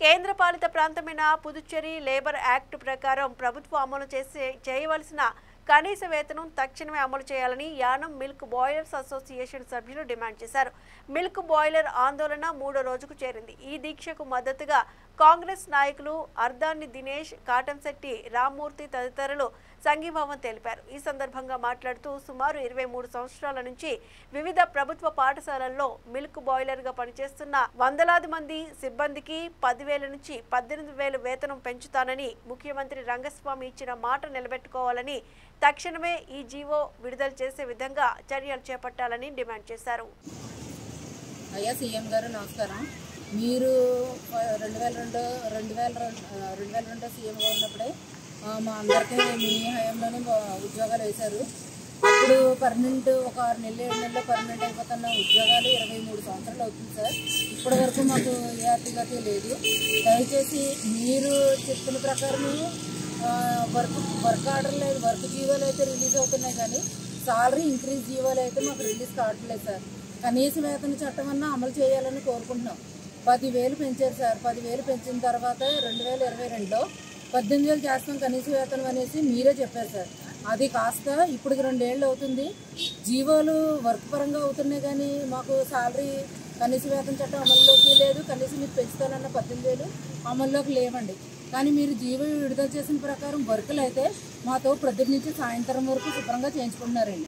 కేంద్రపాలిత ప్రాంతమైన Puducherry labour act ప్రకారం ప్రభుత్వం అమలు చేయవలసిన కనీస వేతనం తక్షణమే అమలు చేయాలని యానం మిల్క్ బాయిలర్స్ అసోసియేషన్ సభ్యులు డిమాండ్ చేశారు. మిల్క్ బాయిలర్ ఆందోళన 3వ రోజుకు చేరింది. ఈ దీక్షకు మద్దతుగా కాంగ్రెస్ నాయకులు అర్దాన్ని దినేష్, కాటంశెట్టి రామ్మూర్తి తదితరులు సంఘీభావం తెలిపారు. ఈ సందర్భంగా మాట్లాడుతూ సుమారు 23 సంవత్సరాల నుంచి వివిధ ప్రభుత్వ పాఠశాలల్లో మిల్క్ బాయిలర్గా పనిచేస్తున్న వందలాది మంది సిబ్బందికి 10,000 నుంచి 18,000 వేతనం పెంచుతానని ముఖ్యమంత్రి రంగస్వామి ఇచ్చిన మాట నిలబెట్టుకోవాలని, తక్షణమే ఈ జీవో విడుదల చేసే విధంగా చర్యలు చేపట్టాలని డిమాండ్ చేశారు. అయ్యా సీఎం గారు నమస్కారం. మీరు 2002 సీఎంగా ఉన్నప్పుడే మా అందరికీ మీ హయాంలోనే ఉద్యోగాలు వేశారు. అప్పుడు పర్మనెంట్ ఒక 6 నెలలు 7 నెలల్లో పర్మనెంట్ అయిపోతున్న ఉద్యోగాలు 23 సంవత్సరాలు అవుతుంది సార్. ఇప్పటి వరకు మాకు ఏ అతిగతి లేదు. దయచేసి మీరు చెప్పిన ప్రకారం వర్క్ ఆర్డర్ లేదు, వర్క్ జీవోలు అయితే రిలీజ్ అవుతున్నాయి కానీ సాలరీ ఇంక్రీజ్ జీవోలు అయితే మాకు రిలీజ్ కావట్లేదు సార్. కనీస వేతన చట్టం అన్నా అమలు చేయాలని కోరుకుంటున్నాం. 10,000 పెంచారు సార్. 10,000 పెంచిన తర్వాత 2022లో 18,000 చేస్తాం కనీస వేతనం అనేసి మీరే చెప్పారు సార్. అది కాస్త ఇప్పటికి 2 ఏళ్ళు అవుతుంది. జీవోలు వర్క్ పరంగా అవుతున్నాయి కానీ మాకు సాలరీ కనీస వేతన చట్టం అమల్లోకి లేదు. కనీసం మీకు పెంచుతానన్న 18,000 అమల్లోకి లేవండి. కానీ మీరు జీవో విడుదల చేసిన ప్రకారం వర్కులు అయితే మాతో ప్రొద్దుటి నుంచి సాయంత్రం వరకు శుభ్రంగా చేయించుకుంటున్నారండి.